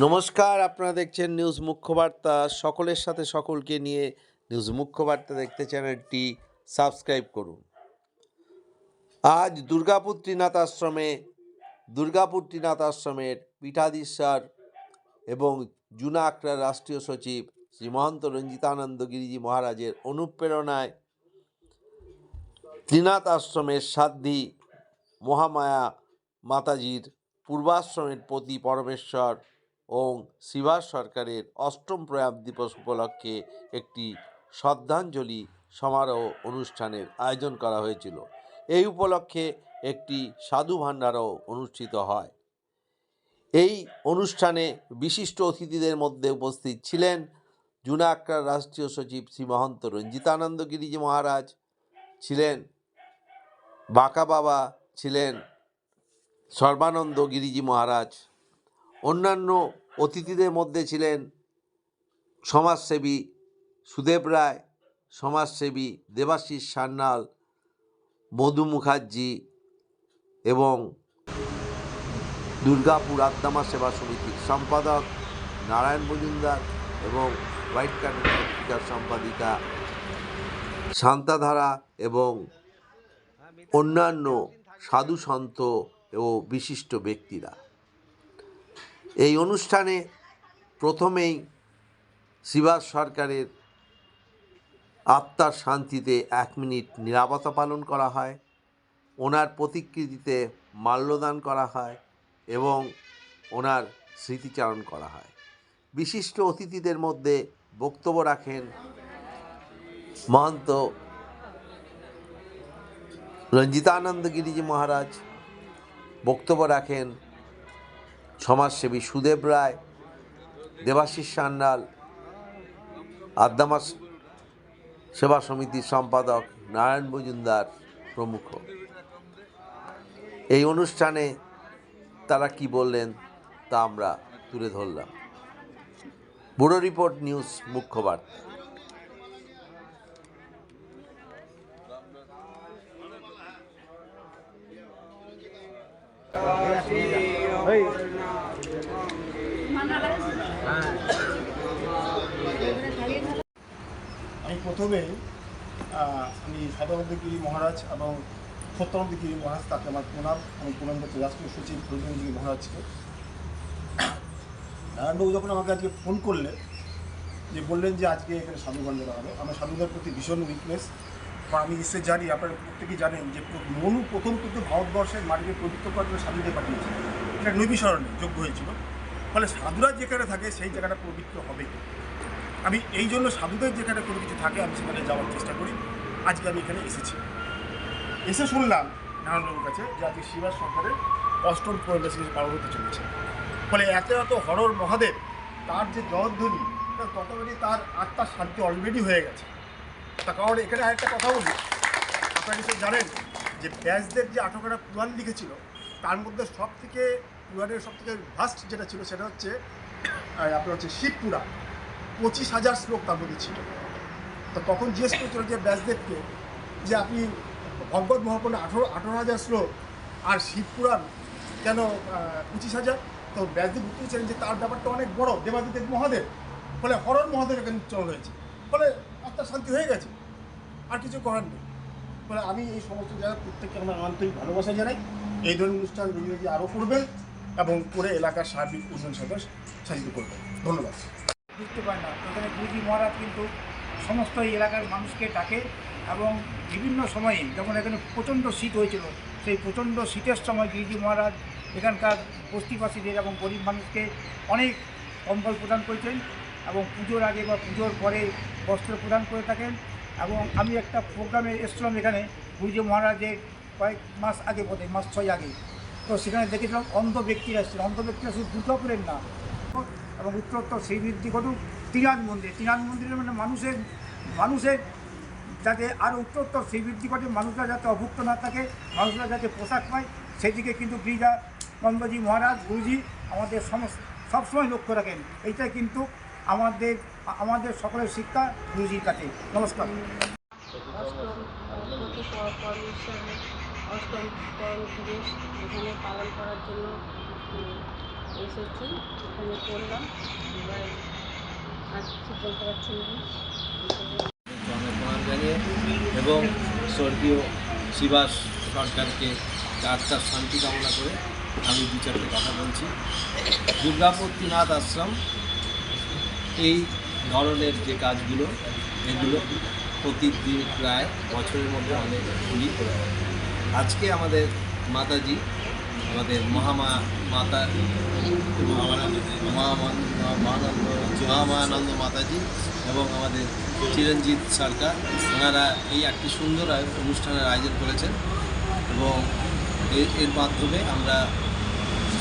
নমস্কার, আপনারা দেখছেন নিউজ মুখ্যবার্তা। সকলের সাথে সকলকে নিয়ে নিউজ মুখ্যবার্তা দেখতে চ্যানেলটি সাবস্ক্রাইব করুন। আজ দুর্গাপুর ত্রিনাথ আশ্রমের পীঠাধীশ্বর এবং জুনা আখড়া রাষ্ট্রীয় সচিব শ্রী মহন্ত রঞ্জিতানন্দ গিরিজি মহারাজের অনুপ্রেরণায় ত্রিনাথ আশ্রমের সাধ্বী মহামায়া মাতাজির পূর্বাশ্রমের পতি পরমেশ্বর ও শিবাস সরকারের অষ্টম প্রয়াণ দিবস উপলক্ষে একটি শ্রদ্ধাঞ্জলি সমারোহ অনুষ্ঠানের আয়োজন করা হয়েছিল। এই উপলক্ষে একটি সাধু ভাণ্ডারও অনুষ্ঠিত হয়। এই অনুষ্ঠানে বিশিষ্ট অতিথিদের মধ্যে উপস্থিত ছিলেন জুনা আখড়ার রাষ্ট্রীয় সচিব শ্রী মহন্ত রঞ্জিতানন্দ গিরিজি মহারাজ, ছিলেন বাঁকা বাবা, ছিলেন সর্বানন্দ গিরিজি মহারাজ। অন্যান্য অতিথিদের মধ্যে ছিলেন সমাজসেবী সুদেব রায়, সমাজসেবী দেবাশিস সান্যাল, মধু মুখার্জি এবং দুর্গাপুর আদ্দামা সেবা সমিতির সম্পাদক নারায়ণ মজুমদার এবং হোয়াইট কার্টন পত্রিকার সম্পাদিকা শান্তাধারা এবং অন্যান্য সাধু সন্ত ও বিশিষ্ট ব্যক্তিরা। এই অনুষ্ঠানে প্রথমেই শিবাস সরকারের আত্মার শান্তিতে 1 মিনিট নীরবতা পালন করা হয়, ওনার প্রতিকৃতিতে মাল্যদান করা হয় এবং ওনার স্মৃতিচারণ করা হয়। বিশিষ্ট অতিথিদের মধ্যে বক্তব্য রাখেন মহন্ত রঞ্জিতানন্দ গিরিজি মহারাজ, বক্তব্য রাখেন সমাজসেবী সুদেব রায়, দেবাশিস সান্যাল, আদ্দামা সেবা সমিতির সম্পাদক নারায়ণ মজুমদার প্রমুখ। এই অনুষ্ঠানে তারা কি বললেন তা আমরা তুলে ধরলাম। ব্যুরো রিপোর্ট, নিউজ মুখ্যবার্তা। আমি প্রথমেই আমি সদানন্দ গিরি মহারাজ এবং সত্যানন্দ গিরি মহারাজ, তাকে আমার প্রণাম। আমি প্রণাম করছি রাষ্ট্রীয় সচিব রবীন্দ্র গিরি মহারাজকে। নারায়ণবাবু যখন আমাকে আজকে ফোন করলেন, যে বললেন যে আজকে এখানে সাধু ভাণ্ডার হবে, আমার সাধুদের প্রতি ভীষণ উইকনেস। বা আমি নিশ্চয়ই জানি, আপনারা প্রত্যেকেই জানেন যে মনু প্রথম কিন্তু ভারতবর্ষের মাটিকে পবিত্র করার জন্য সাধুদের পাঠিয়েছে। এটা নৈবিশরণে যোগ্য হয়েছিল। ফলে সাধুরা যেখানে থাকে সেই জায়গাটা পবিত্র হবে। আমি এই জন্য সাধুদের যেখানে কোনো কিছু থাকে আমি সেখানে যাওয়ার চেষ্টা করি। আজকে আমি এখানে এসে শুনলাম নারায়ণবাবুর কাছে যে আজকে শিবাস সরকারের অষ্টম প্রয়াণ পালন হতে চলেছে। ফলে এত হরর মহাদেব, তার যে জয়ধ্বনি, ততবারই তার আত্মার শান্তি অলরেডি হয়ে গেছে। তার কারণ এখানে আরেকটা কথা বলি, আপনারা নিশ্চয়ই জানেন যে ব্যাসদেব যে 18খানা পুরাণ লিখেছিল, তার মধ্যে পুরাণের সব থেকে ভাস্ট যেটা ছিল সেটা হচ্ছে আপনার হচ্ছে শিব পুরাণ। 25,000 শ্লোক তার মধ্যে ছিল। তো তখন জিজ্ঞেস করেছিল যে ব্যাসদেবকে যে আপনি ভগবত মহাপুরাণে 18,000 শ্লোক আর শিবপুরাণ কেন 25,000? তো ব্যাসদেব উত্তর ছিলেন যে তার ব্যাপারটা অনেক বড়, দেবাদিদেব মহাদেব। ফলে হরণ মহাদেব এখানে উচ্চারণ হয়েছে, ফলে আত্মার শান্তি হয়ে গেছে, আর কিছু করার নেই। ফলে আমি এই সমস্ত জায়গায় প্রত্যেককে আমার আন্তরিক ভালোবাসা জানাই। এই ধরনের অনুষ্ঠান রবীন্দ্রজি আরও করবেন এবং করে এলাকার সার্বিক উন্নয়ন সাধিত করবেন। ধন্যবাদ। বুঝতে পারে না, এখানে গুরুজি মহারাজ কিন্তু সমস্ত এলাকার মানুষকে ডাকে এবং বিভিন্ন সময়ে, যখন এখানে প্রচণ্ড শীত হয়েছিল, সেই প্রচণ্ড শীতের সময় গুরুজি মহারাজ এখানকার বস্তিবাসীদের এবং গরিব মানুষকে অনেক কম্বল প্রদান করেছেন এবং পুজোর আগে বা পুজোর পরে বস্ত্র প্রদান করে থাকেন। এবং আমি একটা প্রোগ্রামে এসেছিলাম এখানে গুরুজি মহারাজের কয়েক মাস আগে, মাস 6 আগে। তো সেখানে দেখেছিলাম অন্ধ ব্যক্তিরা এসেছিলেন। অন্ধ ব্যক্তিরা শুধু দুর্গাপুরের না, এবং উত্তরোত্তর সেই বৃদ্ধি ঘটুক। ত্রিনাথ মন্দিরের মানে মানুষের যাতে আরও উত্তরোত্তর সেই বৃদ্ধি ঘটে, মানুষরা যাতে অভুক্ত না থাকে, মানুষরা যাতে পোশাক পায়, সেদিকে কিন্তু গিরিজানন্দজি মহারাজ গুরুজি আমাদের সবসময় লক্ষ্য রাখেন। এইটাই কিন্তু আমাদের সকলের শিক্ষা গুরুজির কাছে। নমস্কার। অষ্টম প্রয়াণ দিবস এখানে পালন করার জন্য এসেছি, এখানে পড়লাম, এবার আর কিছু বলতে পারছি না। অনেক প্রণাম জানিয়ে এবং স্বর্গীয় শিবাস সরকারকে আত্মার শান্তি কামনা করে আমি দু চারটে কথা বলছি। দুর্গাপুর ত্রিনাথ আশ্রম এই ধরনের যে কাজগুলো এগুলো প্রতিদিন প্রায় বছরের মধ্যে অনেক ঘুরি করে থাকে। আজকে আমাদের মাতাজি, আমাদের মাতা মহামানন্দ মাতাজি এবং আমাদের চিরঞ্জিত সরকার, ওনারা এই একটি সুন্দর অনুষ্ঠানের আয়োজন করেছেন এবং এর মাধ্যমে আমরা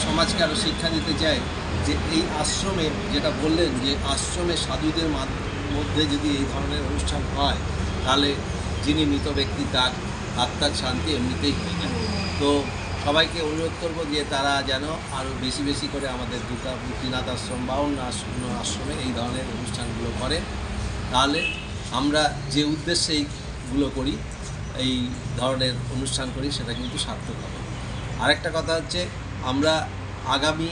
সমাজকে আরও শিক্ষা দিতে চাই যে এই আশ্রমে, যেটা বললেন যে আশ্রমে সাধুদের মধ্যে যদি এই ধরনের অনুষ্ঠান হয় তাহলে যিনি মৃত ব্যক্তি তার আত্মার শান্তি এমনিতেই হয়ে যায়। তো সবাইকে অনুরোধ করব যে তারা যেন আরও বেশি বেশি করে আমাদের দুর্গাপুর ত্রিনাথ আশ্রম বা অন্য আশ্রমে এই ধরনের অনুষ্ঠানগুলো করে, তাহলে আমরা যে উদ্দেশ্যে এইগুলো করি, এই ধরনের অনুষ্ঠান করি, সেটা কিন্তু সার্থক হবে। আরেকটা কথা হচ্ছে, আমরা আগামী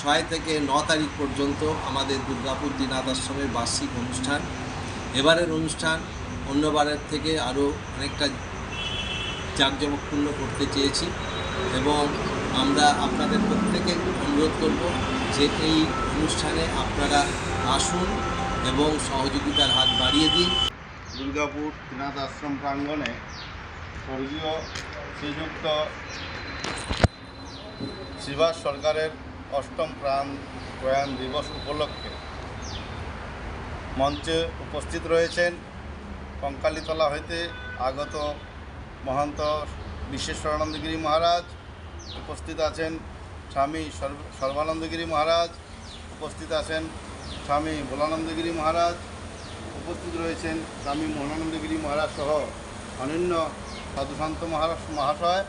6 থেকে 9 তারিখ পর্যন্ত আমাদের দুর্গাপুর ত্রিনাথ আশ্রমের বার্ষিক অনুষ্ঠান। এবারের অনুষ্ঠান অন্যবারের থেকে আরও অনেকটা জাঁকজমকপূর্ণ করতে চেয়েছি এবং আমরা আপনাদের প্রত্যেকে অনুরোধ করব যে এই অনুষ্ঠানে আপনারা আসুন এবং সহযোগিতার হাত বাড়িয়ে দিন। দুর্গাপুর ত্রিনাথ আশ্রম প্রাঙ্গণে স্বর্গীয় শ্রীযুক্ত শিবাস সরকারের 8ম প্রয়াণ দিবস উপলক্ষে মঞ্চে উপস্থিত রয়েছেন কঙ্কালীতলা হইতে আগত মহন্ত বিশ্বেশ্বরানন্দগিরি মহারাজ, উপস্থিত আছেন স্বামী সর্বানন্দগিরি মহারাজ, উপস্থিত আছেন স্বামী ভোলানন্দগিরি মহারাজ, উপস্থিত রয়েছেন স্বামী মোহনানন্দগিরি মহারাজ সহ অন্যান্য সাধুসন্ত মহাশয়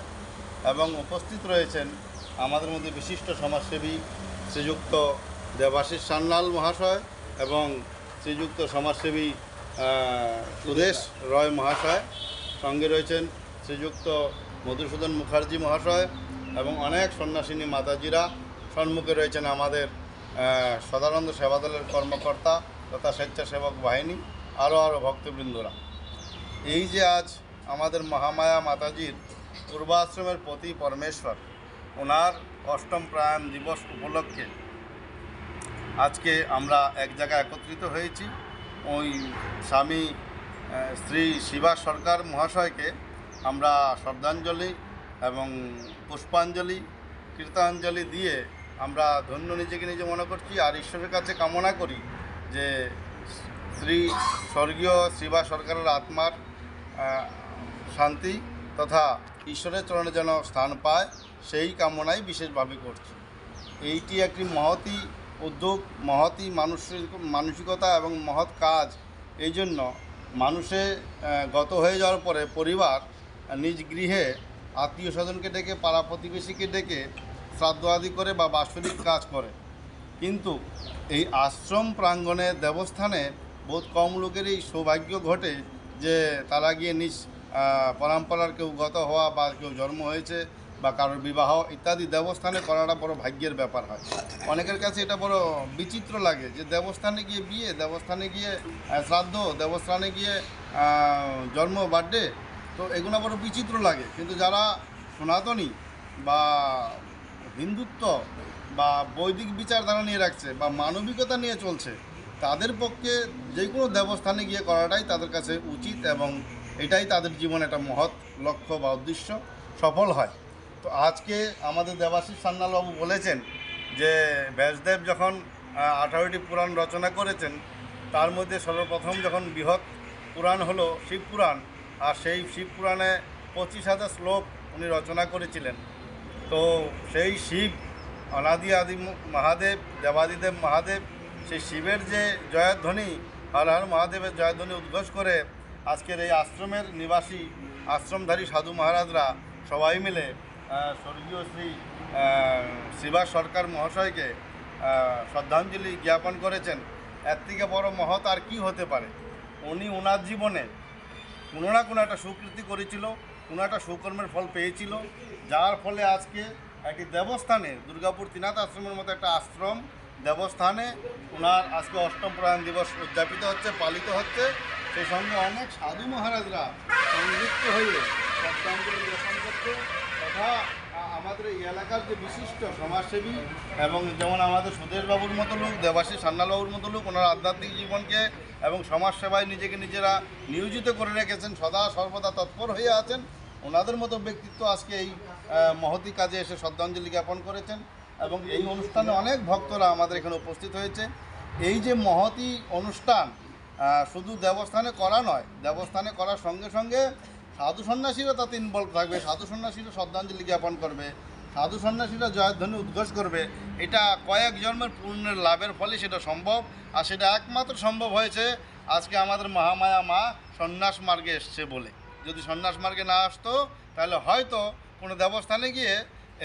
এবং উপস্থিত রয়েছেন আমাদের মধ্যে বিশিষ্ট সমাজসেবী শ্রীযুক্ত দেবাশিস সান্যাল মহাশয় এবং শ্রীযুক্ত সমাজসেবী সুদেশ রয় মহাশয়, সঙ্গে রয়েছেন শ্রীযুক্ত মধুসূদন মুখার্জি মহাশয় এবং অনেক সন্ন্যাসিনী মাতাজিরা। সম্মুখে রয়েছেন আমাদের সদানন্দ সেবাদলের কর্মকর্তা তথা স্বেচ্ছাসেবক বাহিনী, আরও ভক্তবৃন্দরা। এই যে আজ আমাদের মহামায়া মাতাজির পূর্বাশ্রমের পতি পরমেশ্বর, ওনার 8ম প্রয়াণ দিবস উপলক্ষে আজকে আমরা এক জায়গায় একত্রিত হয়েছি। ওই স্বামী শ্রী শিবাস সরকার মহাশয়কে আমরা শ্রদ্ধাঞ্জলি এবং পুষ্পাঞ্জলি কীর্তনাঞ্জলি দিয়ে আমরা ধন্য নিজেকে নিজে মনে করছি আর ঈশ্বরের কাছে কামনা করি যে স্বর্গীয় শিবাস সরকারের আত্মার শান্তি তথা ঈশ্বরের চরণে যেন স্থান পায়, সেই কামনাই বিশেষভাবে করছি। এইটি একটি মহতী উদ্যোগ, মহতী মানসিকতা এবং মহৎ কাজ। এই জন্য মানুষে গত হয়ে যাওয়ার পরে পরিবার নিজ গৃহে আত্মীয় স্বজনকে ডেকে, পাড়া প্রতিবেশীকে ডেকে শ্রাদ্ধ আদি করে বা বাৎসরিক কাজ করে, কিন্তু এই আশ্রম প্রাঙ্গণে দেবস্থানে বহুত কম লোকেরই সৌভাগ্য ঘটে যে তারা গিয়ে নিজ পরম্পরার কেউ গত হওয়া বা কেউ জন্ম হয়েছে বা কারোর বিবাহ ইত্যাদি দেবস্থানে করাটা বড় ভাগ্যের ব্যাপার হয়। অনেকের কাছে এটা বড় বিচিত্র লাগে যে দেবস্থানে গিয়ে বিয়ে, দেবস্থানে গিয়ে শ্রাদ্ধ, দেবস্থানে গিয়ে জন্ম, বার্থডে, তো এগুলো বড় বিচিত্র লাগে। কিন্তু যারা সনাতনী বা হিন্দুত্ব বা বৈদিক বিচারধারা নিয়ে রাখছে বা মানবিকতা নিয়ে চলছে, তাদের পক্ষে যে কোনো দেবস্থানে গিয়ে করাটাই তাদের কাছে উচিত এবং এটাই তাদের জীবনে একটা মহৎ লক্ষ্য বা উদ্দেশ্য সফল হয়। তো আজকে আমাদের দেবাশিস সান্যালবাবু বলেছেন যে ব্যাসদেব যখন 18টি পুরাণ রচনা করেছেন, তার মধ্যে সর্বপ্রথম যখন বৃহৎ পুরাণ হলো শিবপুরাণ, আর সেই শিবপুরাণে 25,000 শ্লোক উনি রচনা করেছিলেন। তো সেই শিব অনাদি আদি মহাদেব, দেবাদিদেব মহাদেব, সেই শিবের যে জয়ধ্বনি, হর হর মহাদেবের জয়ধ্বনি উদ্ঘোষ করে আজকের এই আশ্রমের নিবাসী আশ্রমধারী সাধু মহারাজরা সবাই মিলে স্বর্গীয় শ্রী শিবাস সরকার মহাশয়কে শ্রদ্ধাঞ্জলি জ্ঞাপন করেছেন। এর থেকে বড় মহৎ আর কি হতে পারে। উনি ওনার জীবনে কোনো না কোনো একটা সুকৃতি করেছিল, কোনো একটা সুকর্মের ফল পেয়েছিল, যার ফলে আজকে একটি দেবস্থানে দুর্গাপুর ত্রিনাথ আশ্রমের মতো একটা আশ্রম দেবস্থানে ওনার আজকে অষ্টম প্রয়াণ দিবস উদযাপিত হচ্ছে, পালিত হচ্ছে। সেই সঙ্গে অনেক সাধু মহারাজরা সংযুক্ত হয়ে শ্রদ্ধাঞ্জলি জ্ঞাপন করছে তথা আমাদের এই এলাকার যে বিশিষ্ট সমাজসেবী এবং যেমন আমাদের সুদেশবাবুর মতো লোক, দেবাশিস সান্যালবাবুর মতো লোক, ওনারা আধ্যাত্মিক জীবনকে এবং সমাজসেবায় নিজেকে নিজেরা নিয়োজিত করে রেখেছেন, সদা সর্বদা তৎপর হয়ে আছেন। ওনাদের মতো ব্যক্তিত্ব আজকে এই মহতী কাজে এসে শ্রদ্ধাঞ্জলি জ্ঞাপন করেছেন এবং এই অনুষ্ঠানে অনেক ভক্তরা আমাদের এখানে উপস্থিত হয়েছে। এই যে মহতী অনুষ্ঠান শুধু দেবস্থানে করা নয়, দেবস্থানে করার সঙ্গে সঙ্গে সাধু সন্ন্যাসীরা তাতে ইনভলভ থাকবে, সাধু সন্ন্যাসীরা শ্রদ্ধাঞ্জলি জ্ঞাপন করবে, সাধু সন্ন্যাসীরা জয়ধ্বনি উদ্ঘোষ করবে। এটা কয়েক জন্মের পুণ্যের লাভের ফলে সেটা সম্ভব, আর সেটা একমাত্র সম্ভব হয়েছে আজকে আমাদের মহামায়া মা সন্ন্যাস মার্গে এসছে বলে। যদি সন্ন্যাস মার্গে না আসতো তাহলে হয়তো কোনো দেবস্থানে গিয়ে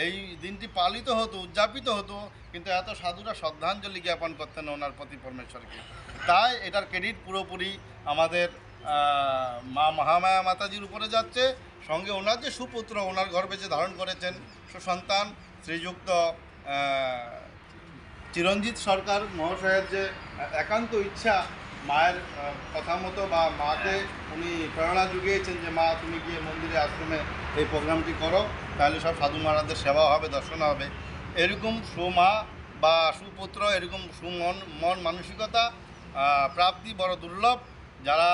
এই দিনটি পালিত হতো, উদযাপিত হতো, কিন্তু এত সাধুরা শ্রদ্ধাঞ্জলি জ্ঞাপন করতেন ওনার প্রতি পরমেশ্বরকে। তাই এটার ক্রেডিট পুরোপুরি আমাদের মা মহামায়া মাতাজির উপরে যাচ্ছে। সঙ্গে ওনার যে সুপুত্র ওনার গর্ভে যে ধারণ করেছেন সুসন্তান শ্রীযুক্ত চিরঞ্জিত সরকার মহাশয়ের যে একান্ত ইচ্ছা, মায়ের কথা মতো বা মাকে উনি প্রেরণা জুগিয়েছেন যে মা তুমি গিয়ে মন্দিরে আশ্রমে এই প্রোগ্রামটি করো, তাহলে সব সাধু মহারাজদের সেবা হবে, দর্শন হবে। এরকম সুমা বা সুপুত্র, এরকম মন মানসিকতা প্রাপ্তি বড় দুর্লভ। যারা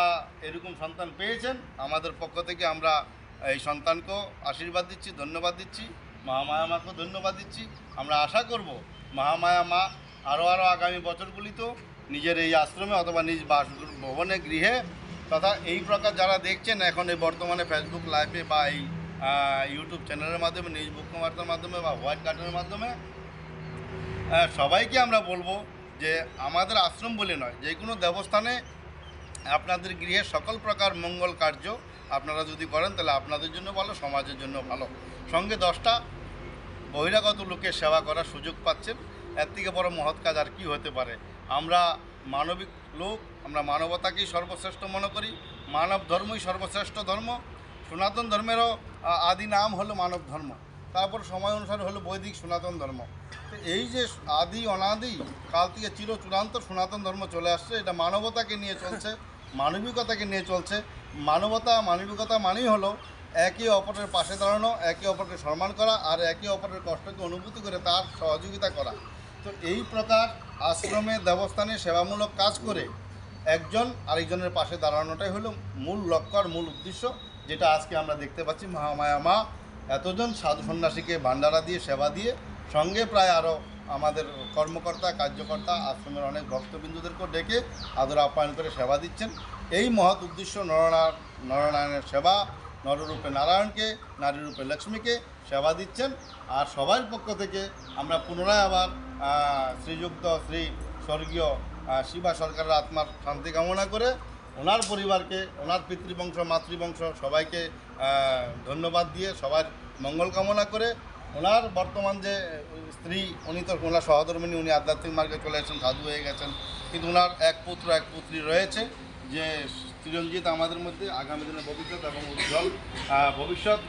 এরকম সন্তান পেয়েছেন আমাদের পক্ষ থেকে আমরা এই সন্তানকেও আশীর্বাদ দিচ্ছি, ধন্যবাদ দিচ্ছি, মহামায়া মাকেও ধন্যবাদ দিচ্ছি। আমরা আশা করব মহামায়া মা আরও আগামী বছরগুলিতেও নিজের এই আশ্রমে অথবা নিজ বাসভবনে, গৃহে তথা এই প্রকার যারা দেখছেন এখন এই বর্তমানে ফেসবুক লাইভে বা এই ইউটিউব চ্যানেলের মাধ্যমে, নিউজ বুকবার্তার মাধ্যমে বা হোয়াইট কার্টনের মাধ্যমে সবাইকে আমরা বলবো যে আমাদের আশ্রম বলে নয়, যে কোনো দেবস্থানে আপনাদের গৃহে সকল প্রকার মঙ্গল কার্য আপনারা যদি করেন তাহলে আপনাদের জন্য ভালো, সমাজের জন্য ভালো। সঙ্গে 10টা বহিরাগত লোকের সেবা করার সুযোগ পাচ্ছেন, এর থেকে বড় মহৎ কাজ আর কি হতে পারে। আমরা মানবিক লোক, আমরা মানবতাকেই সর্বশ্রেষ্ঠ মনে করি, মানব ধর্মই সর্বশ্রেষ্ঠ ধর্ম। সনাতন ধর্মেরও আদি নাম হলো মানব ধর্ম, তারপর সময় অনুসারে হলো বৈদিক সনাতন ধর্ম। তো এই যে আদি অনাদি কাল থেকে চির চূড়ান্ত সনাতন ধর্ম চলে আসছে, এটা মানবতাকে নিয়ে চলছে, মানবিকতাকে নিয়ে চলছে। মানবিকতা মানেই হলো একে অপরের পাশে দাঁড়ানো, একে অপরকে সম্মান করা আর একে অপরের কষ্টকে অনুভূতি করে তার সহযোগিতা করা। তো এই প্রকার আশ্রমে দেবস্থানে সেবামূলক কাজ করে একজন আরেকজনের পাশে দাঁড়ানোটাই হলো মূল লক্ষ্য আর মূল উদ্দেশ্য, যেটা আজকে আমরা দেখতে পাচ্ছি। মহামায়া মা এতজন সাধু সন্ন্যাসীকে ভান্ডারা দিয়ে সেবা দিয়ে, সঙ্গে প্রায় আরও আমাদের কর্মকর্তা কার্যকর্তা আশ্রমের অনেক ভক্তবিন্দুদেরকেও ডেকে আদর আপ্যায়ন করে সেবা দিচ্ছেন। এই মহৎ উদ্দেশ্য নরনারায়ণের সেবা, নররূপে নারায়ণকে, নারীরূপে লক্ষ্মীকে সেবা দিচ্ছেন। আর সবার পক্ষ থেকে আমরা পুনরায় আবার শ্রীযুক্ত শ্রী স্বর্গীয় শিবা সরকারের আত্মার শান্তি কামনা করে ওনার পরিবারকে, ওনার পিতৃবংশ মাতৃবংশ সবাইকে ধন্যবাদ দিয়ে সবার মঙ্গল কামনা করে, ওনার বর্তমান যে স্ত্রী উনি তো ওনার সহধর্মিণী, উনি আধ্যাত্মিক মার্গে চলে এসেছেন, সাধু হয়ে গেছেন, কিন্তু ওনার এক পুত্র এক পুত্রী রয়েছে, যে চিরঞ্জিত আমাদের মধ্যে আগামী দিনে ভবিষ্যৎ এবং উজ্জ্বল ভবিষ্যৎ